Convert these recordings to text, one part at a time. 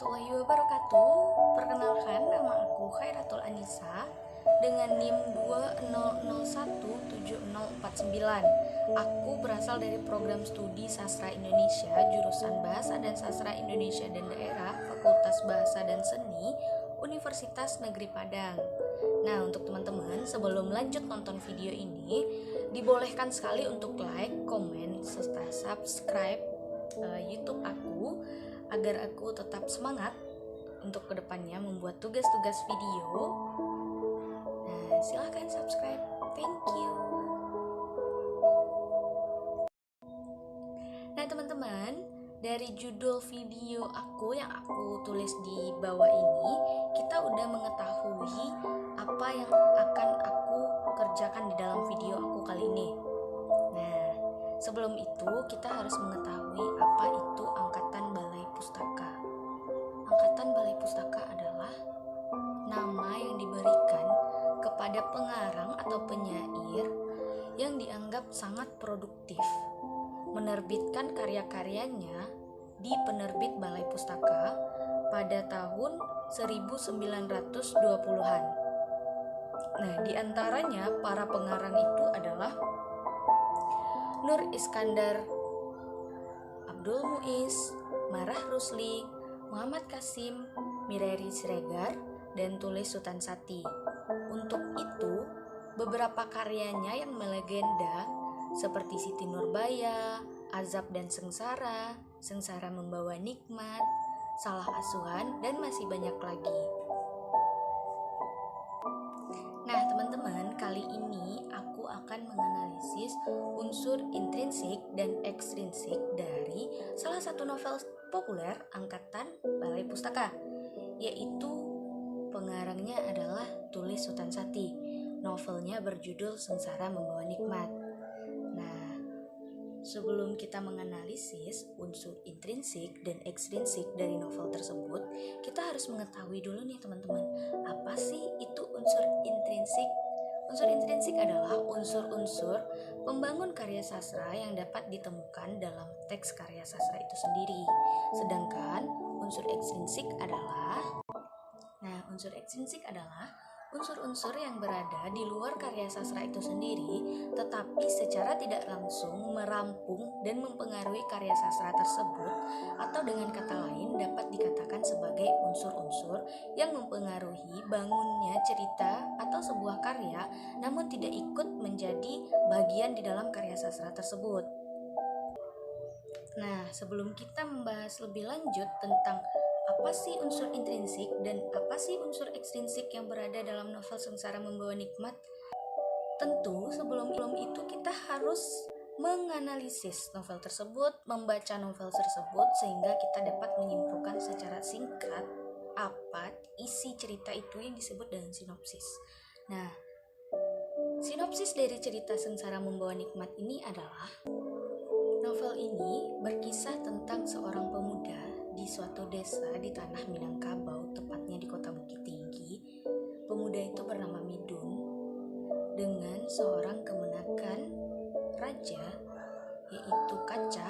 warahmatullahi wabarakatuh. Perkenalkan, nama aku Khairatul Anissa dengan NIM 20017049. Aku berasal dari program studi Sastra Indonesia, jurusan Bahasa dan Sastra Indonesia dan Daerah, Fakultas Bahasa dan Seni, Universitas Negeri Padang. Nah, untuk teman-teman, sebelum lanjut nonton video ini, dibolehkan sekali untuk like, komen, serta subscribe YouTube aku agar aku tetap semangat untuk kedepannya membuat tugas-tugas video. Nah, silahkan subscribe. Thank you. Nah, teman-teman, dari judul video aku yang aku tulis di bawah ini, kita udah mengetahui apa yang akan aku kerjakan di dalam video aku kali ini. Nah, sebelum itu kita harus mengetahui apa itu Angkatan Balai Pustaka. Angkatan Balai Pustaka adalah nama yang diberikan kepada pengarang atau penyair yang dianggap sangat produktif menerbitkan karya-karyanya di penerbit Balai Pustaka pada tahun 1920-an. Nah, diantaranya para pengarang itu adalah Nur Iskandar, Abdul Muiz, Marah Rusli, Muhammad Kasim, Mireri Siregar, dan Tulis Sutansati. Untuk itu, beberapa karyanya yang melegenda seperti Siti Nurbaya, Azab dan Sengsara, Sengsara Membawa Nikmat, Salah Asuhan, dan masih banyak lagi. Nah, teman-teman, kali ini aku akan menganalisis unsur intrinsik dan ekstrinsik dari salah satu novel populer Angkatan Balai Pustaka, yaitu pengarangnya adalah Tulis Sutansati. Novelnya berjudul Sengsara Membawa Nikmat. Nah, sebelum kita menganalisis unsur intrinsik dan ekstrinsik dari novel tersebut, kita harus mengetahui dulu nih teman-teman, apa sih itu unsur intrinsik? Unsur intrinsik adalah unsur-unsur pembangun karya sastra yang dapat ditemukan dalam teks karya sastra itu sendiri. Sedangkan unsur ekstrinsik adalah unsur-unsur yang berada di luar karya sastra itu sendiri, tetapi secara tidak langsung merampung dan mempengaruhi karya sastra tersebut, atau dengan kata lain dapat dikatakan sebagai unsur-unsur yang mempengaruhi bangunnya cerita atau sebuah karya, namun tidak ikut menjadi bagian di dalam karya sastra tersebut. Nah, sebelum kita membahas lebih lanjut tentang apa sih unsur intrinsik dan apa sih unsur ekstrinsik yang berada dalam novel Sengsara Membawa Nikmat, tentu sebelum itu kita harus menganalisis novel tersebut, membaca novel tersebut, sehingga kita dapat menyimpulkan secara singkat apa isi cerita itu yang disebut dengan sinopsis. Nah, sinopsis dari cerita Sengsara Membawa Nikmat ini adalah novel ini berkisah tentang seorang pemuda di suatu desa di tanah Minangkabau, tepatnya di kota Bukit Tinggi. Pemuda itu bernama Midun dengan seorang kemenakan raja, yaitu Kaca.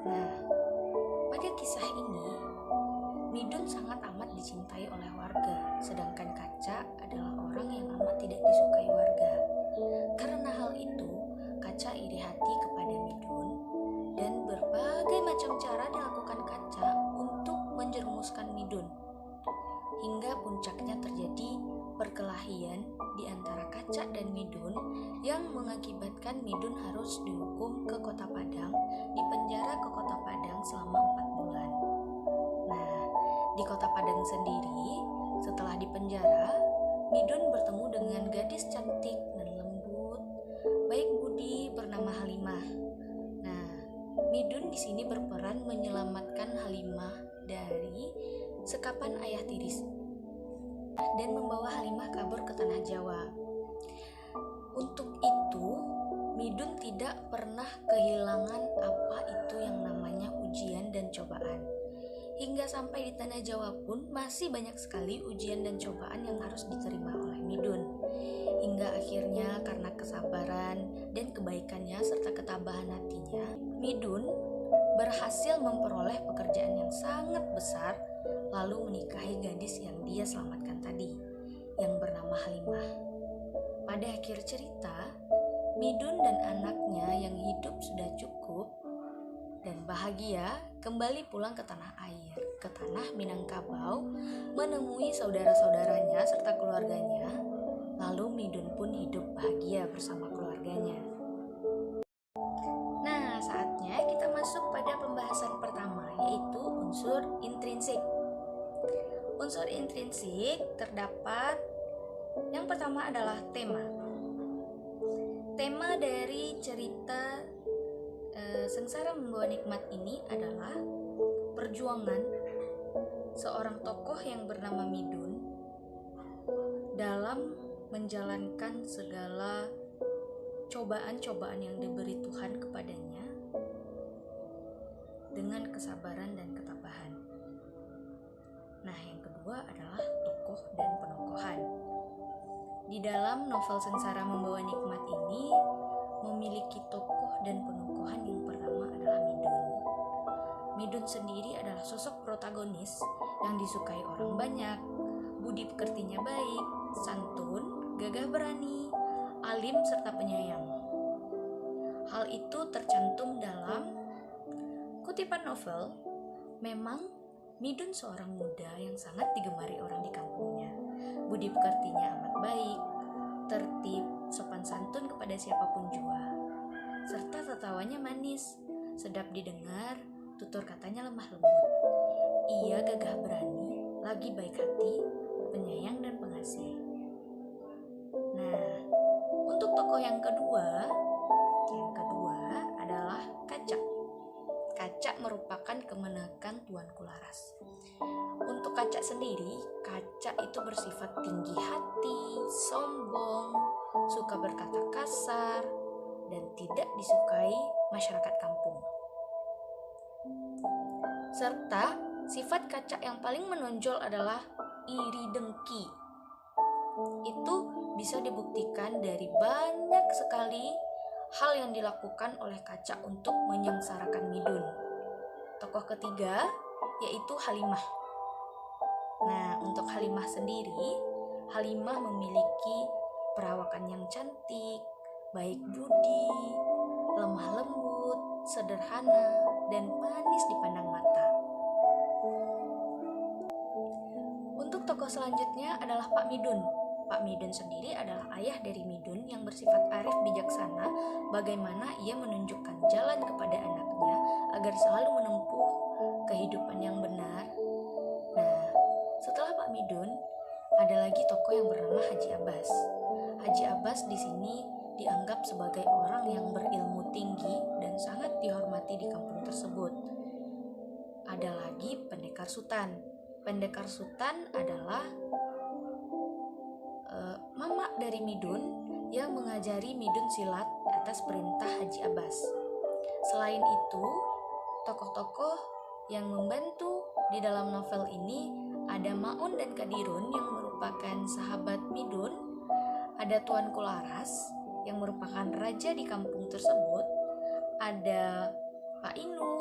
Nah, pada kisah ini, Midun sangat amat dicintai oleh warga, sedangkan Kaca adalah orang yang amat tidak disukai warga. Karena hal itu, Kaca iri hati kepada Midun dan berbagai macam cara dilakukan Kaca untuk menjerumuskan Midun. Hingga puncaknya terjadi perkelahian di antara Kaca dan Midun yang mengakibatkan Midun harus dihukum ke Kota Padang, dipenjara ke Kota Padang selama 4 bulan. Nah, di Kota Padang sendiri, setelah dipenjara, Midun bertemu dengan gadis cantik dan lembut, baik budi bernama Halimah. Nah, Midun di sini berperan menyelamatkan Halimah dari sekapan ayah tiris dan membawa Halimah kabur ke tanah Jawa. Untuk itu, Midun tidak pernah kehilangan apa itu yang namanya ujian dan cobaan. Hingga sampai di tanah Jawa pun masih banyak sekali ujian dan cobaan yang harus diterima oleh Midun. Hingga akhirnya karena kesabaran dan kebaikannya serta ketabahan hatinya, Midun berhasil memperoleh pekerjaan yang sangat besar lalu menikahi gadis yang dia selamatkan tadi, yang bernama Halimah. Pada akhir cerita, Midun dan anaknya yang hidup sudah cukup dan bahagia kembali pulang ke tanah air, ke tanah Minangkabau, menemui saudara-saudaranya serta keluarganya. Lalu Midun pun hidup bahagia bersama keluarganya. Nah, saatnya kita masuk pada pembahasan pertama, yaitu unsur intrinsik. Unsur intrinsik terdapat yang pertama adalah tema. Tema dari cerita Sengsara Membawa Nikmat ini adalah perjuangan seorang tokoh yang bernama Midun dalam menjalankan segala cobaan-cobaan yang diberi Tuhan kepadanya dengan kesabaran dan ketabahan. Nah, yang kedua adalah tokoh dan penokohan. Di dalam novel Sengsara Membawa Nikmat ini memiliki tokoh dan penokohan. Yang pertama adalah Midun. Midun sendiri adalah sosok protagonis yang disukai orang banyak, budi pekertinya baik, santun, gagah berani, alim serta penyayang. Hal itu tercantum dalam kutipan novel. Memang Midun seorang muda yang sangat digemari orang di kampungnya. Budi pekertinya amat baik, tertib, sopan santun kepada siapapun jua, serta tertawanya manis, sedap didengar, tutur katanya lemah lembut. Ia gagah berani, lagi baik hati, penyayang dan pengasih. Nah, untuk tokoh yang kedua adalah Kaca. Kaca merupakan kemenakan Tuanku Laras. Untuk Kaca sendiri, Kaca itu bersifat tinggi hati, sombong, suka berkata kasar, dan tidak disukai masyarakat kampung. Serta sifat Kaca yang paling menonjol adalah iri dengki. Itu bisa dibuktikan dari banyak sekali hal yang dilakukan oleh Kaca untuk menyengsarakan Midun. Tokoh ketiga yaitu Halimah. Nah, untuk Halimah sendiri, Halimah memiliki perawakan yang cantik, baik budi, lemah lembut, sederhana, dan manis dipandang mata. Untuk tokoh selanjutnya adalah Pak Midun. Pak Midun sendiri adalah ayah dari Midun yang bersifat arif bijaksana, bagaimana ia menunjukkan jalan kepada anaknya agar selalu menempuh kehidupan yang benar. Nah, setelah Pak Midun, ada lagi tokoh yang bernama Haji Abbas. Haji Abbas di sini dianggap sebagai orang yang berilmu tinggi dan sangat dihormati di kampung tersebut. Ada lagi Pendekar Sutan. Pendekar Sutan adalah mama dari Midun yang mengajari Midun silat atas perintah Haji Abbas. Selain itu, tokoh-tokoh yang membantu di dalam novel ini ada Maun dan Kadirun yang merupakan sahabat Midun, ada Tuanku Laras yang merupakan raja di kampung tersebut, ada Pak Inuh,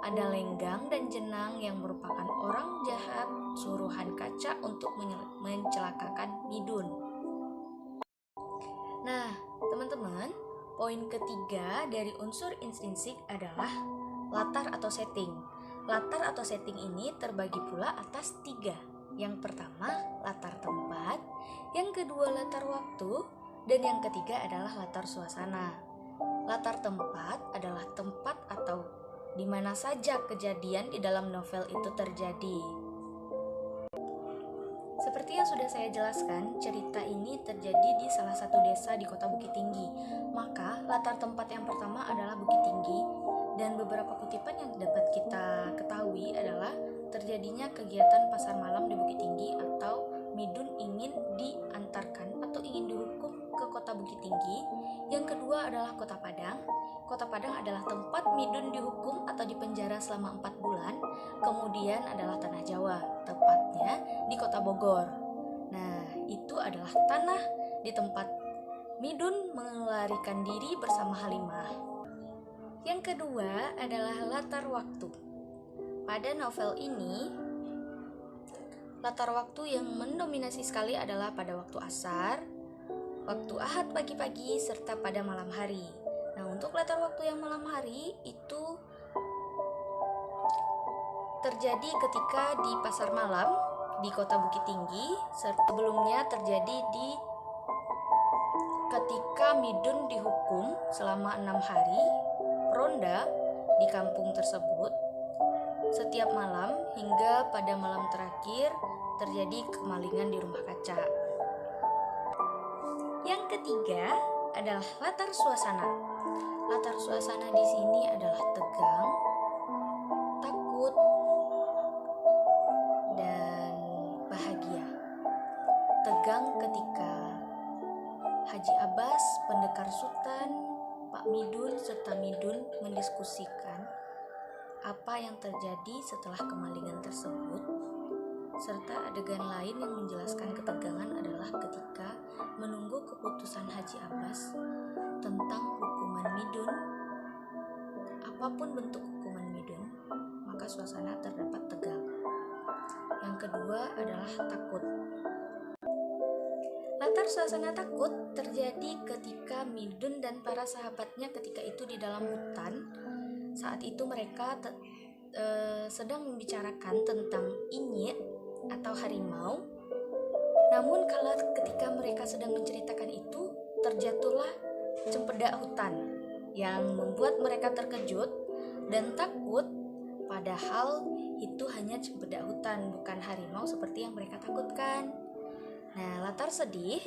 ada Lenggang dan Jenang yang merupakan orang jahat suruhan Kaca untuk mencelakakan Midun. Nah, teman-teman, poin ketiga dari unsur intrinsik adalah latar atau setting. Latar atau setting ini terbagi pula atas 3. Yang pertama, latar tempat, yang kedua latar waktu, dan yang ketiga adalah latar suasana. Latar tempat adalah tempat atau di mana saja kejadian di dalam novel itu terjadi. Seperti yang sudah saya jelaskan, cerita ini terjadi di salah satu desa di kota Bukit Tinggi. Maka, latar tempat yang pertama adalah Bukit Tinggi, dan beberapa kutipan yang dapat kita ketahui adalah terjadinya kegiatan pasar malam di Bukit Tinggi atau Midun ingin diantarkan atau ingin dihukum ke kota Bukit Tinggi. Yang kedua adalah Kota Padang. Kota Padang adalah tempat Midun dihukum atau dipenjara selama 4 bulan. Kemudian adalah Tanah Jawa, tepatnya di Kota Bogor. Nah, itu adalah tanah di tempat Midun melarikan diri bersama Halimah. Yang kedua adalah latar waktu. Pada novel ini, latar waktu yang mendominasi sekali adalah pada waktu asar, waktu Ahad pagi-pagi, serta pada malam hari. Nah, untuk latar waktu yang malam hari itu terjadi ketika di pasar malam di Kota Bukit Tinggi, sebelumnya terjadi ketika Midun dihukum selama 6 hari ronda di kampung tersebut setiap malam, hingga pada malam terakhir terjadi kemalingan di rumah kaca. Yang ketiga adalah latar suasana. Latar suasana di sini adalah tegang, takut, dan bahagia. Tegang ketika Haji Abbas, pendekar Sultan, Pak Midun, serta Midun mendiskusikan apa yang terjadi setelah kemalingan tersebut, serta adegan lain yang menjelaskan ketegangan adalah ketika menunggu keputusan Haji Abbas tentang hukuman Midun. Apapun bentuk hukuman Midun, maka suasana terdapat tegang. Yang kedua adalah takut. Latar suasana takut terjadi ketika Midun dan para sahabatnya ketika itu di dalam hutan. Saat itu mereka sedang membicarakan tentang inyek atau harimau. Namun ketika mereka sedang menceritakan itu, terjatuhlah cempedak hutan yang membuat mereka terkejut dan takut, padahal itu hanya cempedak hutan, bukan harimau seperti yang mereka takutkan. Nah, latar sedih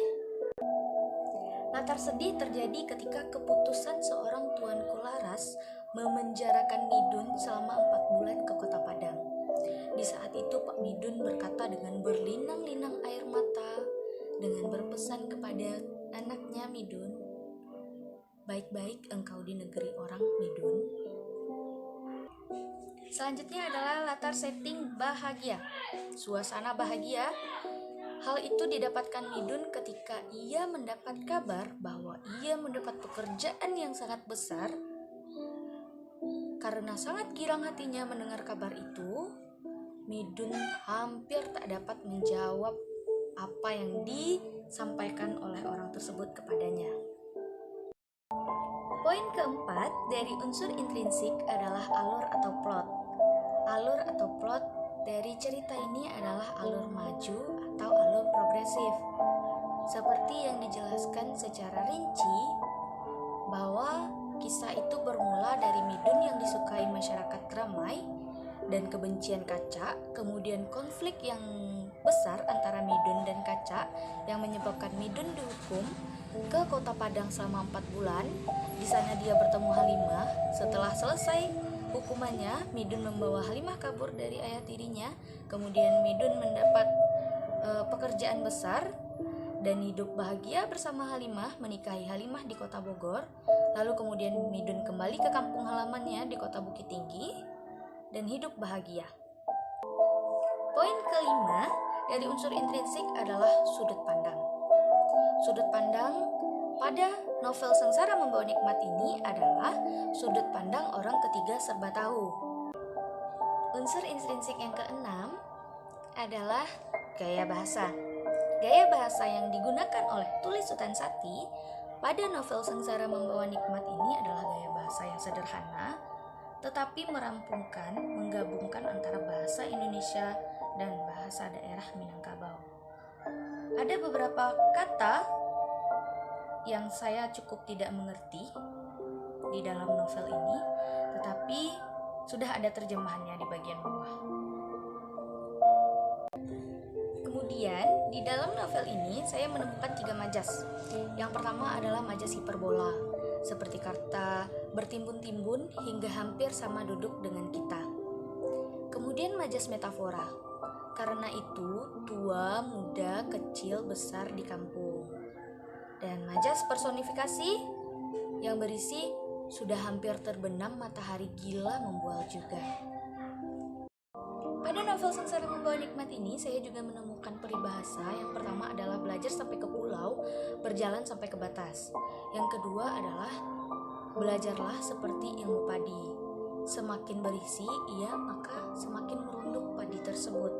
terjadi ketika keputusan seorang Tuanku Laras memenjarakan Midun selama 4 bulan ke Kota Padang. Di saat itu Pak Midun berkata dengan berlinang-linang air mata, dengan berpesan kepada anaknya Midun, "Baik-baik engkau di negeri orang, Midun." Selanjutnya adalah latar setting bahagia. Suasana bahagia. Hal itu didapatkan Midun ketika ia mendapat kabar bahwa ia mendapat pekerjaan yang sangat besar. Karena sangat girang hatinya mendengar kabar itu, Midun hampir tak dapat menjawab apa yang disampaikan oleh orang tersebut kepadanya. Poin keempat dari unsur intrinsik adalah alur atau plot. Alur atau plot dari cerita ini adalah alur maju atau alur progresif. Seperti yang dijelaskan secara rinci bahwa kisah itu bermula dari Midun yang disukai masyarakat ramai dan kebencian Kaca, kemudian konflik yang besar antara Midun dan Kaca yang menyebabkan Midun dihukum ke Kota Padang selama 4 bulan. Di sana dia bertemu Halimah. Setelah selesai hukumannya, Midun membawa Halimah kabur dari ayah tirinya. Kemudian Midun mendapat pekerjaan besar dan hidup bahagia bersama Halimah, menikahi Halimah di Kota Bogor. Lalu kemudian Midun kembali ke kampung halamannya di Kota Bukit Tinggi dan hidup bahagia. Poin kelima dari unsur intrinsik adalah sudut pandang. Sudut pandang pada novel Sengsara Membawa Nikmat ini adalah sudut pandang orang ketiga serba tahu. Unsur intrinsik yang keenam adalah gaya bahasa. Gaya bahasa yang digunakan oleh tulis Sutan Sati pada novel Sengsara Membawa Nikmat ini adalah gaya bahasa yang sederhana, tetapi merampungkan, menggabungkan antara bahasa Indonesia dan bahasa daerah Minangkabau. Ada beberapa kata yang saya cukup tidak mengerti di dalam novel ini, tetapi sudah ada terjemahannya di bagian bawah. Kemudian di dalam novel ini saya menemukan 3 majas. Yang pertama adalah majas hiperbola, seperti kata bertimbun-timbun hingga hampir sama duduk dengan kita. Kemudian majas metafora, karena itu tua, muda, kecil, besar di kampung. Dan majas personifikasi yang berisi sudah hampir terbenam matahari gila membual juga. Pada novel Sengsara Membawa Nikmat ini saya juga menemukan peribahasa. Yang pertama adalah belajar sampai ke pulau, berjalan sampai ke batas. Yang kedua adalah belajarlah seperti ilmu padi. Semakin berisi ia, maka semakin merunduk padi tersebut.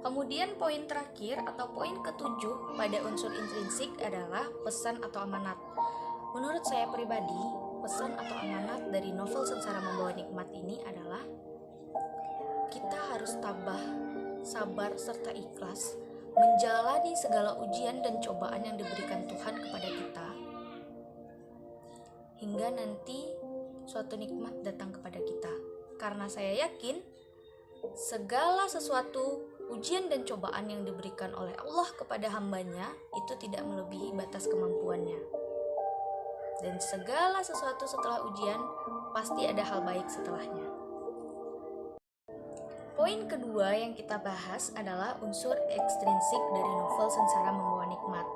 Kemudian poin terakhir atau poin ketujuh pada unsur intrinsik adalah pesan atau amanat. Menurut saya pribadi, pesan atau amanat dari novel Sengsara Membawa Nikmat ini adalah kita harus tabah, sabar, serta ikhlas menjalani segala ujian dan cobaan yang diberikan Tuhan kepada kita, hingga nanti suatu nikmat datang kepada kita. Karena saya yakin segala sesuatu ujian dan cobaan yang diberikan oleh Allah kepada hambanya itu tidak melebihi batas kemampuannya. Dan segala sesuatu setelah ujian pasti ada hal baik setelahnya. Poin kedua yang kita bahas adalah unsur ekstrinsik dari novel Sengsara Membawa Nikmat.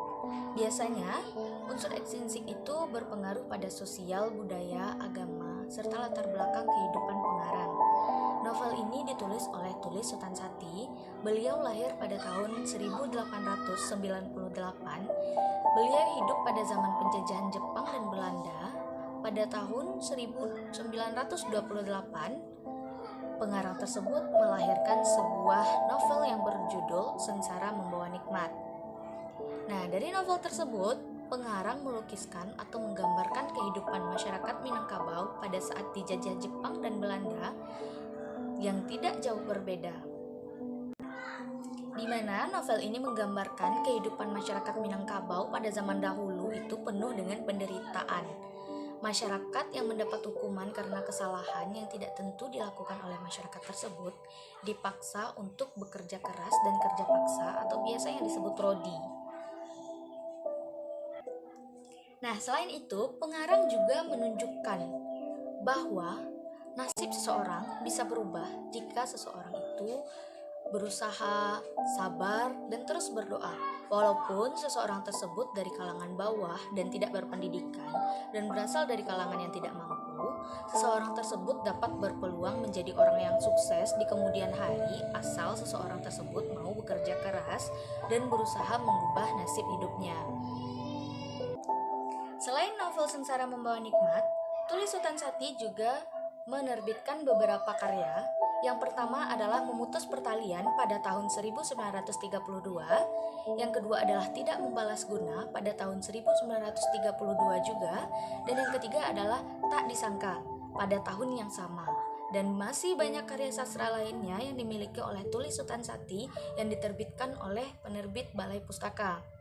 Biasanya, unsur ekstrinsik itu berpengaruh pada sosial, budaya, agama, serta latar belakang kehidupan pengarang. Novel ini ditulis oleh Tulis Sutansati. Beliau lahir pada tahun 1898. Beliau hidup pada zaman penjajahan Jepang dan Belanda. Pada tahun 1928, pengarang tersebut melahirkan sebuah novel yang berjudul Sengsara Membawa Nikmat. Nah, dari novel tersebut, pengarang melukiskan atau menggambarkan kehidupan masyarakat Minangkabau pada saat dijajah Jepang dan Belanda yang tidak jauh berbeda. Di mana novel ini menggambarkan kehidupan masyarakat Minangkabau pada zaman dahulu itu penuh dengan penderitaan. Masyarakat yang mendapat hukuman karena kesalahan yang tidak tentu dilakukan oleh masyarakat tersebut dipaksa untuk bekerja keras dan kerja paksa atau biasa yang disebut rodi. Nah, selain itu, pengarang juga menunjukkan bahwa nasib seseorang bisa berubah jika seseorang itu berusaha, sabar, dan terus berdoa. Walaupun seseorang tersebut dari kalangan bawah dan tidak berpendidikan dan berasal dari kalangan yang tidak mampu, seseorang tersebut dapat berpeluang menjadi orang yang sukses di kemudian hari asal seseorang tersebut mau bekerja keras dan berusaha mengubah nasib hidupnya. Selain novel Sengsara Membawa Nikmat, Tulis Sutansati juga menerbitkan beberapa karya. Yang pertama adalah Memutus Pertalian pada tahun 1932, yang kedua adalah Tidak Membalas Guna pada tahun 1932 juga, dan yang ketiga adalah Tak Disangka pada tahun yang sama. Dan masih banyak karya sastra lainnya yang dimiliki oleh Tulis Sutansati yang diterbitkan oleh penerbit Balai Pustaka.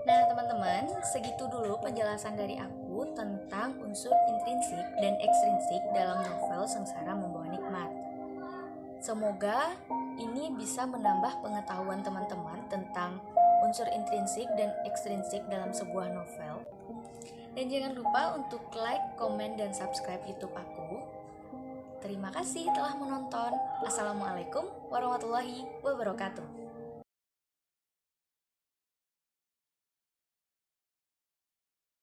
Nah teman-teman, segitu dulu penjelasan dari aku tentang unsur intrinsik dan ekstrinsik dalam novel Sengsara Membawa Nikmat. Semoga ini bisa menambah pengetahuan teman-teman tentang unsur intrinsik dan ekstrinsik dalam sebuah novel. Dan jangan lupa untuk like, komen, dan subscribe YouTube aku. Terima kasih telah menonton. Assalamualaikum warahmatullahi wabarakatuh.